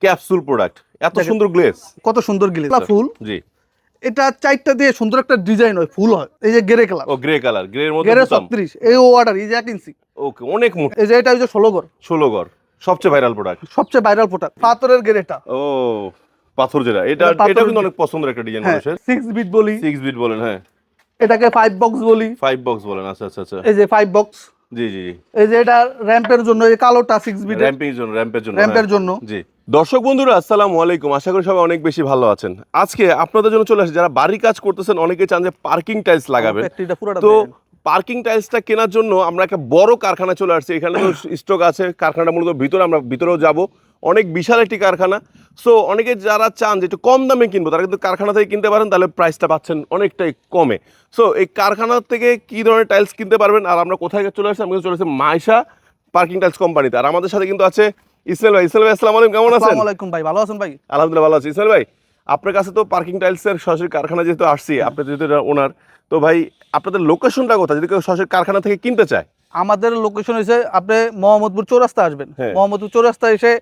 Capsule product, এত সুন্দর glaze, কত সুন্দর গ্লেজ ফুল। জি, এটা চারটা দিয়ে সুন্দর একটা ডিজাইন হয়, ফুল হয়। এই যে গ্রে কালার, ও গ্রে কালার, গ্রে এর মধ্যে গ্রে বুতাম। 36, এই অর্ডার, এই যে 1 ইঞ্চি। ওকে, অনেক মোটা। এই যে এটা হচ্ছে 16 গড়, 16 গড়, সবচেয়ে ভাইরাল প্রোডাক্ট, সবচেয়ে ভাইরাল প্রোডাক্ট। পাথরের গ্রেটা, ও পাথর যেটা, এটা এটা কিন্তু অনেক পছন্দের একটা ডিজাইন মানুষের। 6 বিট বলি, 6 বিট বলেন, হ্যাঁ, এটাকে 5 বক্স বলি, 5 বক্স বলেন, আচ্ছা আচ্ছা আচ্ছা, এই যে 5 বক্স। জি জি জি, এই যে এটা র‍্যাম্পের জন্য, এই কালোটা 6 বিট র্যাম্পের জন্য, র্যাম্পের জন্য, র‍্যাম্পের জন্য। জি। দর্শক বন্ধুরা আসসালামু আলাইকুম, আশা করি সবাই অনেক বেশি ভালো আছেন। আজকে আপনাদের জন্য চলে আসে যারা বাড়ি কাজ করতেছেন, অনেকে চান যে পার্কিং টাইলস লাগাবেন, তো পার্কিং টাইলসটা কেনার জন্য আমরা একটা বড় কারখানা চলে আসছি। এখানে তো স্টক আছে, কারখানাটা মূলত ভিতরে, আমরা ভিতরেও যাব, অনেক বিশাল একটি কারখানা। সো অনেকে যারা চান যে একটু কম দামে কিনবো, তারা কিন্তু কারখানা থেকে কিনতে পারেন, তাহলে প্রাইসটা পাচ্ছেন অনেকটাই কমে। সো এই কারখানা থেকে কি ধরনের টাইলস কিনতে পারবেন, আর আমরা কোথায় চলে আসছি, আমি চলে আসছি মাইশা পার্কিং টাইলস কোম্পানিতে। আর আমাদের সাথে কিন্তু আছে ইসমাইল ভাই। ইসমাইল ভাই আসসালামু আলাইকুম, কেমন আছেন? আসসালামু আলাইকুম ভাই, ভালো আছেন ভাই? আলহামদুলিল্লাহ ভালো আছি। ইসমাইল ভাই, আপনার কাছে তো পার্কিং টাইলসের সরাসরি কারখানা যেহেতু আসছি, আপনি যেহেতু ওনার, তো ভাই আপনাদের লোকেশনটা কোথায়, যদি কেউ সরাসরি কারখানা থেকে কিনতে চায়? আমাদের লোকেশন হচ্ছে, আপনি মোহাম্মদপুর চৌরাস্তা আসবেন, হ্যাঁ। মোহাম্মদপুর চৌরাস্তা এসে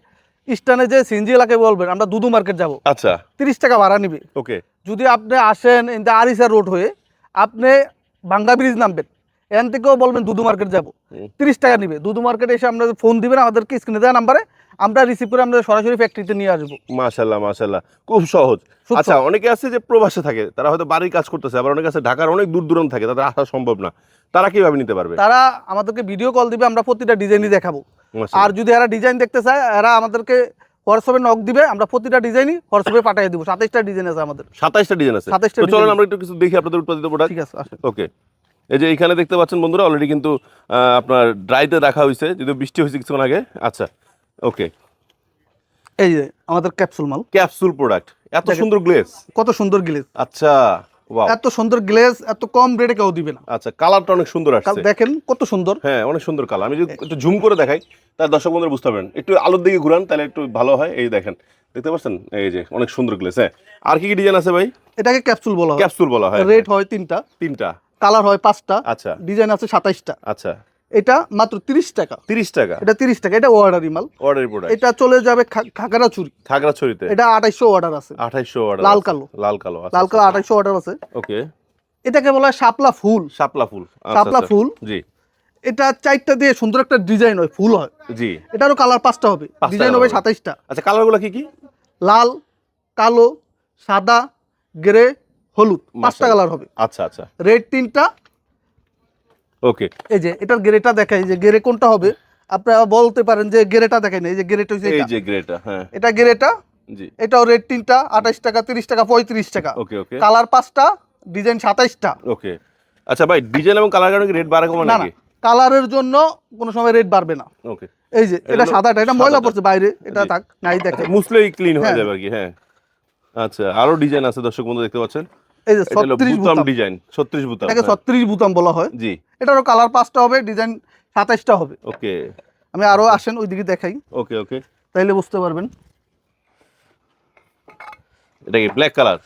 স্টানে যে সিনজি এলাকায় বলবেন আমরা দুদু মার্কেট যাব, আচ্ছা, 30 টাকা ভাড়া নিবে। ওকে, যদি আপনি আসেন ইন্দা আরিসা রোড হয়ে, আপনি ভাঙ্গা ব্রিজ নামবেন, এখান থেকেও বলবেন দুদু মার্কেট যাব, 30 টাকা নিবে। দুদু মার্কেটে এসে আপনাদের ফোন দিবেন, আমাদেরকে স্ক্রিনে দেওয়া নাম্বারে আমরা রিসিভ করে আমাদের সরাসরি ফ্যাক্টরিতে নিয়ে আসবো। মাশাআল্লাহ মাশাআল্লাহ, খুব সহজ। আচ্ছা, অনেকে আছে যে প্রবাসে থাকে, তারা হয়তো বাড়ির কাজ করতেছে, আবার অনেকে আছে ঢাকার অনেক দূর দূরান্ত থাকে, তাদের আসা সম্ভব না, তারা কিভাবে নিতে পারবে? তারা আমাদেরকে ভিডিও কল দিবে, আমরা প্রতিটা ডিজাইনই দেখাবো। আর যদি এরা ডিজাইন দেখতে চায়, এরা আমাদেরকে হোয়াটসঅ্যাপে নক দিবে, আমরা প্রতিটা ডিজাইনই হোয়াটসঅ্যাপে পাঠিয়ে দিব। 27টা ডিজাইন আছে আমাদের, 27টা ডিজাইন আছে। 27টা তো চলেন আমরা একটু কিছু দেখি আপনাদের উৎপাদিত প্রোডাক্ট। ঠিক আছে, আসেন। ওকে, এই যে এখানে দেখতে পাচ্ছেন বন্ধুরা, অলরেডি কিন্তু আপনার ড্রাইতে রাখা হয়েছে, যদি বৃষ্টি হয়েছে কিছুক্ষণ আগে। আচ্ছা, ওকে, এই যে আমাদের ক্যাপসুল মাল, ক্যাপসুল প্রোডাক্ট, এত সুন্দর গ্লেজ, কত সুন্দর গ্লেজ। আচ্ছা, ওয়াও, এত সুন্দর গ্লেজ এত কম রেটে কেউ দিবে না। আচ্ছা, কালারটা অনেক সুন্দর আসছে, দেখেন কত সুন্দর। হ্যাঁ অনেক সুন্দর কালার। আমি যদি একটু জুম করে দেখাই, তাহলে দর্শক বন্ধুরা বুঝতে পারবেন, একটু আলোর দিকে ঘুরান তাহলে একটু ভালো হয়। এই দেখেন, দেখতে পাচ্ছেন, এই যে অনেক সুন্দর গ্লেজ। হ্যাঁ, আর কি কি ডিজাইন আছে ভাই? এটাকে ক্যাপসুল বলা হয়। ক্যাপসুল বলা হয়। রেট হয় 3টা, কালার হয় 5টা, আচ্ছা, ডিজাইন আছে 27টা। আচ্ছা, এটা মাত্র 30 টাকা। 30 টাকা, এটা 30 টাকা, এটা অর্ডারি মাল, অর্ডারি প্রোডাক্ট। এটা চলে যাবে খাগড়াছড়ি, খাগড়াছড়িতে। এটা 2800 অর্ডার আছে, 2800 অর্ডার, লাল কালো, লাল কালো, লাল কালো 2800 অর্ডার আছে। ওকে, এটাকে বলা হয় শাপলা ফুল, শাপলা ফুল, শাপলা ফুল। জি, এটা 4টা দিয়ে সুন্দর একটা ডিজাইন হয়, ফুল হয়। জি, এটারও কালার 5টা হবে, ডিজাইন হবে 27টা। আচ্ছা, কালারগুলো কি কি? লাল, কালো, সাদা, গ্রে, হলুদ, 5টা কালার হবে। আচ্ছা আচ্ছা, রেড 3টা। ওকে, এই যে এটার গ্রেটা দেখাই, যে গ্রে কোনটা হবে আপনারা বলতে পারেন, যে গ্রেটা দেখেন, এই যে গ্রেটা হচ্ছে এই এটা, যে গ্রেটা, হ্যাঁ এটা গ্রেটা, জি, এটাও রেড 3টা, 28 টাকা, 30 টাকা, 35 টাকা। ওকে, ওকে, কালার 5টা, ডিজাইন 27টা। ওকে। আচ্ছা ভাই, ডিজাইন এবং কালার কারণে রেট বাড়ে কমে না নাকি? না, কালারের জন্য কোনো সময় রেট বাড়বে না। ওকে, এই যে এটা সাদাটা, এটা ময়লা পড়ছে বাইরে, এটা থাক নাই, দেখেন মুছলেই ক্লিন হয়ে যাবে আর কি। হ্যাঁ, আচ্ছা, আরো ডিজাইন আছে দর্শক বন্ধু, দেখতে পাচ্ছেন, এই যে 36 বুতাম ডিজাইন, 36 বুতাম, এটাকে 36 বুতাম বলা হয়। জি, এটারও কালার 5টা হবে, ডিজাইন 27টা হবে। ওকে, আমি আরো আসেন ওইদিকে দেখাই, ওকে, ওকে, তাইলে বুঝতে পারবেন। এটা কি ব্ল্যাক কালার?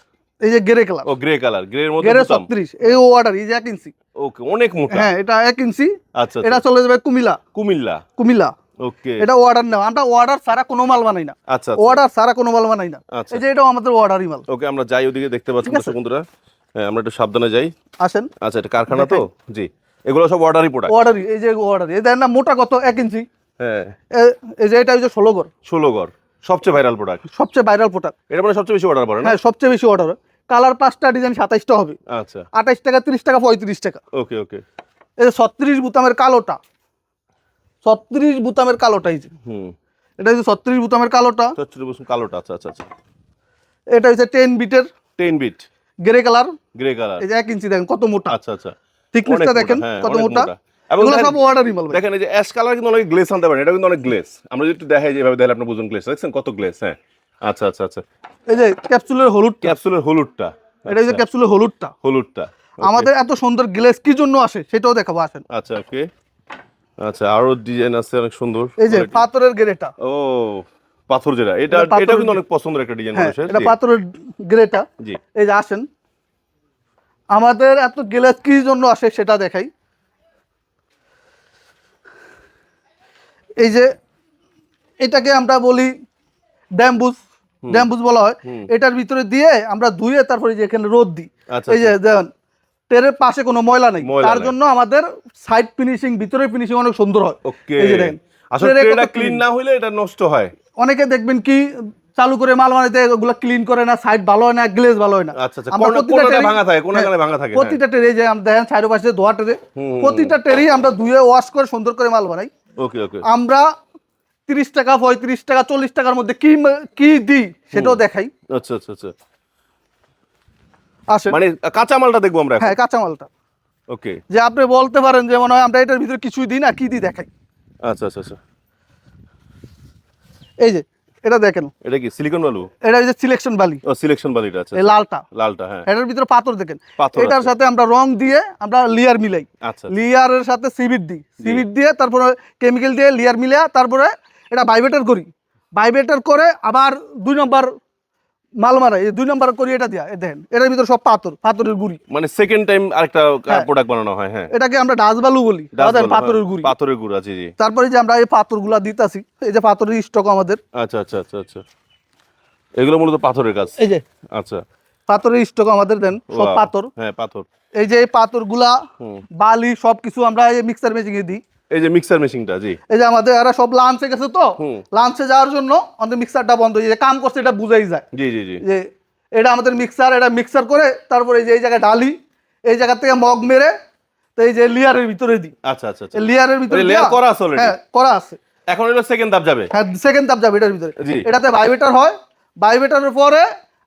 এই যে গ্রে কালার, ও গ্রে কালার, গ্রে এর মধ্যে গ্রে বুতাম, 36, এই অর্ডার, এই যে 1 ইঞ্চি। ওকে, অনেক মোটা, হ্যাঁ, এটা 1 ইঞ্চি। আচ্ছা, এটা চলে যাবে কুমিল্লা, কুমিল্লা, কুমিল্লা। ওকে, এটা অর্ডার নেওয়া, আমরা অর্ডার ছাড়া কোনো মাল বানাই না, আচ্ছা, অর্ডার ছাড়া কোনো মাল বানাই না। আচ্ছা, এই যে এটাও আমাদের অর্ডারই মাল। ওকে, আমরা যাই ওদিকে, দেখতে পাচ্ছেন দর্শক বন্ধুরা। হ্যাঁ, আমরা একটু সাবধানে যাই, আসেন। আচ্ছা, এটা কারখানা তো, জি, এগুলো সব অর্ডারি প্রোডাক্ট, অর্ডারই, এই যে অর্ডারই, এই দেখেন না মোটা কত, 1 ইঞ্চি। হ্যাঁ, এই যে এটা হচ্ছে 16 গড়, 16 গড়, সবচেয়ে ভাইরাল প্রোডাক্ট, সবচেয়ে ভাইরাল প্রোডাক্ট। এটা মানে সবচেয়ে বেশি অর্ডার পড়ে না? হ্যাঁ, সবচেয়ে বেশি অর্ডার। কালার 5টা, ডিজাইন 27টা হবে, আচ্ছা, 28 টাকা, 30 টাকা, 35 টাকা। ওকে, ওকে, এই যে 36 বুতামের কালোটা, 36 বুতামের কালোটা, এই যে এটা হচ্ছে 36 বুতামের কালোটা, 36 কালোটা, আচ্ছা আচ্ছা আচ্ছা, এটা হচ্ছে 10 বিটের 10 bit grey colour, grey colour, এই যে 1 ইঞ্চি, দেখেন কত মোটা, আচ্ছা আচ্ছা, থিকনেসটা দেখেন কত মোটা। এবং এগুলো সব অর্ডারই মাল। দেখেন এই যে অ্যাশ কালার কিন্তু অনেক গ্লেজ আনতে পারেন, এটা কিন্তু অনেক গ্লেজ, আমরা যদি একটু দেখাই যেভাবে দেখলে আপনি বুঝুন গ্লেজ, দেখছেন কত গ্লেজ। হ্যাঁ, আচ্ছা আচ্ছা আচ্ছা, এই যে ক্যাপসুলের হলুদ, ক্যাপসুলের হলুদটা, এটা হচ্ছে ক্যাপসুলের হলুদটা। হলুদটা আমাদের এত সুন্দর গ্লেজ কি জন্য আসে সেটাও দেখাবো, আসেন। আচ্ছা, ওকে, আচ্ছা, আরো ডিজাইন আছে অনেক সুন্দর। এই যে পাথরের গ্রেটা, ও পাথর যেটা, এটা এটা কিন্তু অনেক পছন্দের একটা ডিজাইন মানুষের। এটা পাথরের গ্রেটা, জি, এই যে আসেন, আমাদের এত গ্লেজ কি জন্য আসে সেটা দেখাই। এই যে এটাকে আমরা বলি ড্যাম্বুজ বলা হয়, এটার ভিতরে দিয়ে আমরা ধুয়ে তারপরে যে এখানে রোদ দিই। আচ্ছা, এই যে দেখেন টেরের পাশে কোনো ময়লা নেই, ময়লা তার নাই। জন্য আমাদের সাইড ফিনিশিং, ভিতরের ফিনিশিং অনেক সুন্দর হয়। ওকে, এই যে দেখেন আসলে ট্রেটা ট্রেটা কত ক্লিন clean। না হইলে এটা নষ্ট হয়। অনেকে দেখবেন কি চালু করে মাল বানাইতে ওগুলো ক্লিন করে না, সাইড ভালো হয় না, গ্লেজ ভালো হয় না। আচ্ছা আচ্ছা, আমরা প্রতিটা কোনটা ট্রেই- ভাঙা থাকে, কোনটা হ্যাঁ, ভাঙা থাকে। প্রতিটা ট্রে যে আমরা দেখেন চারো পাশে ধোয়া ট্রে, প্রতিটা ট্রেই আমরা ধুয়ে ওয়াশ করে সুন্দর করে মাল বানাই। ওকে ওকে, আমরা 30 টাকা 35 টাকা 40 টাকার মধ্যে কি দিই সেটাও দেখাই। আচ্ছা আচ্ছা আচ্ছা, আসেন মানে কাঁচা মালটা দেখবো আমরা এখন। হ্যাঁ কাঁচা মালটা, ওকে, যে আপনি বলতে পারেন যে মনে হয় আমরা এটার ভিতরে কিছুই দিই না, কি দিই দেখাই। আচ্ছা আচ্ছা আচ্ছা, এই যে এটা দেখেন, এটা কি সিলিকন বালু? এটা এই যে সিলেকশন বালি, ও সিলেকশন বালিটা, আচ্ছা এই লালটা, লালটা, হ্যাঁ। এটার ভিতরে পাথর দেখেন, পাথর এটার আছে। সাথে আমরা রং দিয়ে আমরা লেয়ার মিলাই, আচ্ছা লেয়ারের সাথে সিভিট দিই, সিভিট দিয়ে তারপরে কেমিক্যাল দিয়ে লেয়ার মিলিয়ে তারপরে এটা ভাইব্রেটর করি, ভাইব্রেটর করে আবার 2 নম্বর মাল মারাই, এই 2 নম্বর করি এটা দিয়া। দেখেন এটার ভিতরে সব পাথরের গুঁড়ি, মানে সেকেন্ড টাইম আরেকটা হ্যাঁ। প্রোডাক্ট বানানো হয়, হ্যাঁ। এটাকে আমরা ডাস বালু বলি, ডাস্ট বালু, পাথরের হ্যাঁ, গুঁড়ি। পাথরের গুঁড়া, জি জি। তারপরে যে আমরা এই পাথরগুলা দিতাছি, এই যে পাথরের স্টক আমাদের, আচ্ছা আচ্ছা আচ্ছা আচ্ছা, এগুলো মূলত পাথরের কাজ। এই যে আচ্ছা, পাথরের স্টক আমাদের দেন সব Wow, পাথর। হ্যাঁ পাথর। এই যে এই পাথরগুলা বালি সবকিছু আমরা এই মিক্সার মেশিনে দিই। এই যে মিক্সার মেশিনটা, জি। এই যে আমাদের এরা সব লাঞ্চে গেছে, তো লাঞ্চে যাওয়ার জন্য আমাদের মিক্সারটা বন্ধ, এই যে কাম করছে এটা বুঝাই যায় জি জি জি, যে এটা আমাদের মিক্সার, এটা মিক্সার করে তারপরে এই যে এই জায়গায় ঢালি, এই জায়গা থেকে মগ মেরে তো এই যে লেয়ারের ভিতরে দিই। আচ্ছা আচ্ছা আচ্ছা, লেয়ারের ভিতরে লেয়ার দেয়া- করা আছে already? হ্যাঁ করা আছে। এখন হলো সেকেন্ড ধাপ যাবে। হ্যাঁ সেকেন্ড ধাপ যাবে এটার ভিতরে, জি। এটাতে ভাইব্রেটর হয়, ভাইব্রেটরের পরে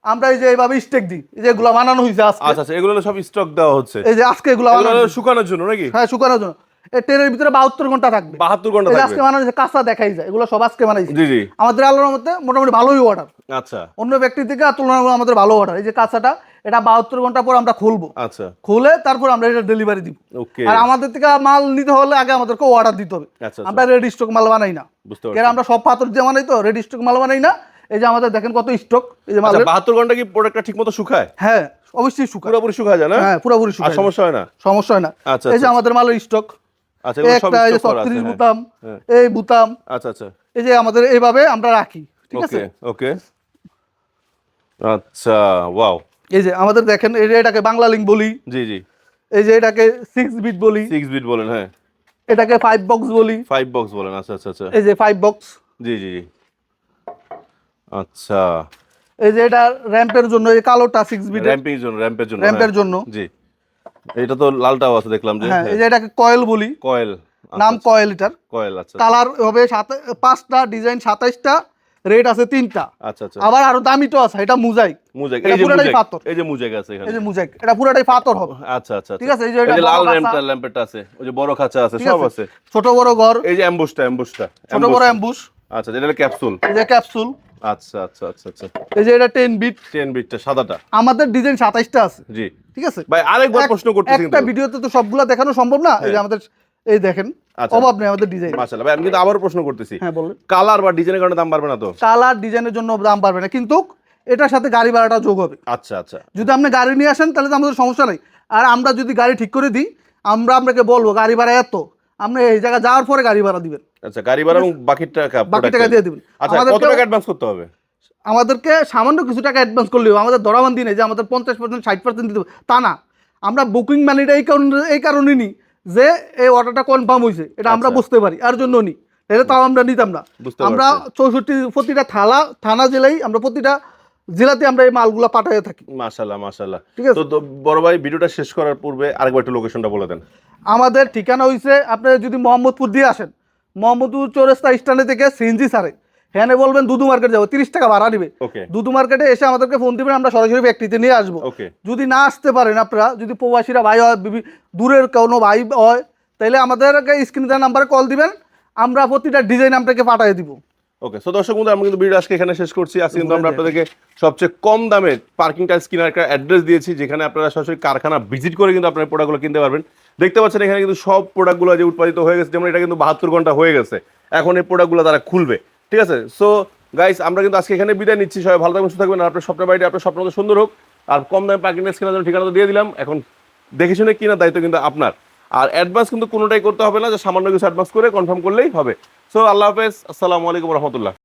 আমরা এই যে এইভাবে স্টেক দিই, এই যে এগুলা বানানো হয়েছে আজকে, আচ্ছা আচ্ছা, এগুলো হলো সব স্টক দেওয়া হচ্ছে, এই যে আজকে এগুলা এগুলো বানানো হলো হয়েছে। শুকানোর জন্য নাকি? হ্যাঁ শুকানোর জন্য। এই ট্রেনের ভিতরে 72 ঘন্টা থাকবে, 72 ঘন্টা এই যে থাকবে, আজকে বানানো হয়েছে, কাঁচা দেখাই যায়, এগুলো সব আজকে বানাইছে। জি জি। আমাদের আলোর মধ্যে মোটামুটি ভালোই অর্ডার, আচ্ছা অন্য ব্যক্তির থেকে তুলনামূলক আমাদের ভালো অর্ডার। এই যে কাঁচাটা এটা 72 ঘন্টা পর আমরা খুলবো, আচ্ছা, খুলে তারপর আমরা এটা ডেলিভারি দিব। ওকে, আর আমাদের থেকে মাল নিতে হলে আগে আমাদেরকে অর্ডার দিতে হবে, আচ্ছা আমরা রেডি স্টক মাল বানাই না। বুঝতে এর পারছি। আমরা সব পাথর দিয়ে বানাই, তো রেডি স্টক মাল বানাই না। এই যে আমাদের দেখেন কত স্টক, এই যে মাল। আচ্ছা, 72 ঘন্টা কি প্রোডাক্টটা ঠিকমতো শুকায়? হ্যাঁ অবশ্যই শুকায়, পুরোপুরি শুকায় যায় না? হ্যাঁ পুরোপুরি আর শুকায়, সমস্যা হয় না? সমস্যা হয় না। আচ্ছা, এই যে আচ্ছা, আমাদের মালের স্টক, আচ্ছা, এগুলো সব একটা এই যে স্টক করা আছে, 36 হ্যাঁ। বুতাম, হ্যাঁ। এই বুতাম, আচ্ছা আচ্ছা, এই যে আমাদের এইভাবে আমরা রাখি, ঠিক আছে। ওকে ওকে, আচ্ছা, ওয়াও। এই যে আমাদের দেখেন এই যে এটাকে বাংলা লিঙ্ক বলি, জি জি, এই যে এটাকে 6 বিট বলি, 6 বিট বলেন, হ্যাঁ। এটাকে 5 বক্স বলি, 5 বক্স বলেন, আচ্ছা আচ্ছা আচ্ছা, এই যে 5 বক্স। জি জি জি, আচ্ছা। এই যে এটা র্যাম্পের জন্য, এই কালোটা 6 বিট র্যাম্পের জন্য, র্যাম্পের জন্য, র্যাম্পের হ্যাঁ। জন্য। জি, এটা তো লালটাও আছে দেখলাম যে, হ্যাঁ এই যে এটাকে কয়েল বলি, কয়েল, নাম কয়েল, এটার কয়েল, আচ্ছা কালার হবে 5টা, ডিজাইন 27টা, রেট আছে 3টা। আচ্ছা আচ্ছা, আবার আরো দামিটো আছে, এটা মুজাইক, মুজাইক, এটা এই যে পুরোটাই মুজাইক, পাথর। এই যে মুজাইক আছে এখানে, এই যে মুজাইক, এটা পুরোটাই পাথর হবে। আচ্ছা আচ্ছা, ঠিক আছে, এই যে এই এটা যে লাল বড় খাঁচা, ল্যাম্পেরটা আছে, ওই যে বড় খাঁচা আছে, ঠিক সব আছে? আছে। ছোট বড় ঘর, এই যে অ্যাম্বুশটা, ছোট বড় অ্যাম্বুশ, আচ্ছা, এটা হলো ক্যাপসুল, এই যে ক্যাপসুল, আচ্ছা আচ্ছা আচ্ছা আচ্ছা, এই যে এটা 10 বিট। 10 বিটটা সাদাটা, আমাদের ডিজাইন 27টা আছে, জি। ঠিক আছে। ভাই আরেকবার প্রশ্ন করতেছি একটা কিন্তু, ভিডিওতে তো সবগুলা দেখানো সম্ভব না। এই যে আমাদের এই দেখেন, আচ্ছা। অভাব নেই আমাদের ডিজাইন। মাশাআল্লাহ ভাই, আমি কিন্তু আবারও প্রশ্ন করতেছি, হ্যাঁ বলেন। কালার বা ডিজাইনের কারণে দাম বাড়বে না তো? কালার ডিজাইনের জন্য দাম বাড়বে না, কিন্তু এটার সাথে গাড়ি ভাড়াটা যোগ হবে। আচ্ছা আচ্ছা, যদি আপনি গাড়ি নিয়ে আসেন তাহলে তো আমাদের সমস্যা নেই। আর আমরা যদি গাড়ি ঠিক করে দিই, আমরা আপনাকে বলবো গাড়ি ভাড়া এত, আপনি এই জায়গা যাওয়ার পরে গাড়ি ভাড়া দিবেন, আচ্ছা, গাড়ি ভাড়া এবং বাকি টাকা, বাকি টাকা দিয়ে দিবেন। আচ্ছা, কত টাকা অ্যাডভান্স করতে হবে? আমাদেরকে সামান্য কিছু টাকা অ্যাডভান্স করলেও, আমাদের ধরাবান্ধি নেই যে আমাদের 50% 60% দিতে হবে, তা না। আমরা বুকিং মানিটা এই কারণে নিই যে এই অর্ডারটা কনফার্ম হয়েছে, এটা আমরা আচ্ছা। বুঝতে পারি, আর জন্য নিই। তাহলে তাও আমরা নিতাম না। বুঝতে আমরা পারছি। 64 প্রতিটা থানা জেলায়, আমরা প্রতিটা জেলাতে আমরা এই মালগুলা পাঠিয়ে থাকি। মাশাআল্লাহ মাশাআল্লাহ, ঠিক আছে। তো বড় ভাই ভিডিওটা শেষ করার পূর্বে আরেকবার একটু লোকেশনটা বলে দেন। আমাদের ঠিকানা হয়েছে, আপনি যদি মোহাম্মদপুর দিয়ে আসেন, মোহাম্মদপুর চৌরাস্তা স্ট্যান্ডে থেকে সিএনজি সারে হ্যাঁ বলবেন দুদু মার্কেট যাবো, 30 টাকা ভাড়া দিবে। ওকে দুদু মার্কেটে এসে আমাদেরকে ফোন দিবেন, আমরা সরাসরি ফ্যাক্টরিতে নিয়ে আসবো। ওকে, যদি না আসতে পারেন আপনারা, যদি প্রবাসীরা ভাই হয়, দূরের কোনো ভাই হয়, তাহলে আমাদেরকে স্ক্রিনে দেওয়া নাম্বারে কল দিবেন, আমরা প্রতিটা ডিজাইন আপনাকে পাঠিয়ে দিব। ওকে। সো দর্শক বন্ধু, আমরা কিন্তু ভিডিও আজকে এখানে শেষ করছি। আজকে কিন্তু আমরা আপনাদেরকে সবচেয়ে কম দামে পার্কিং টাইলস কেনার একটা অ্যাড্রেস দিয়েছি, যেখানে আপনারা সরাসরি কারখানা ভিজিট করে কিন্তু আপনার প্রোডাক্টগুলো কিনতে পারবেন। দেখতে পাচ্ছেন এখানে কিন্তু সব প্রোডাক্টগুলো যে উৎপাদিত হয়ে গেছে, যেমন এটা কিন্তু 72 ঘন্টা হয়ে গেছে, এখন এই প্রোডাক্টগুলো তারা খুলবে। ঠিক আছে। সো গাইস, আমরা কিন্তু আজকে এখানে বিদায় নিচ্ছি। সবাই ভালো থাকবেন, সুস্থ থাকবেন। আর আপনার স্বপ্নের বাড়িটি আপনার স্বপ্ন মতো সুন্দর হোক। আর কম দামে পার্কিং টাইলস কেনার জন্য ঠিকানা তো দিয়ে দিলাম, এখন দেখে শুনে কেনার দায়িত্ব কিন্তু আপনার। আর অ্যাডভান্স কিন্তু কোনোটাই করতে হবে না, যে সামান্য কিছু অ্যাডভান্স করে কনফার্ম করলেই হবে। সো আল্লাহ হাফেজ, আসসালামু আলাইকুম রহমতুল্লাহ।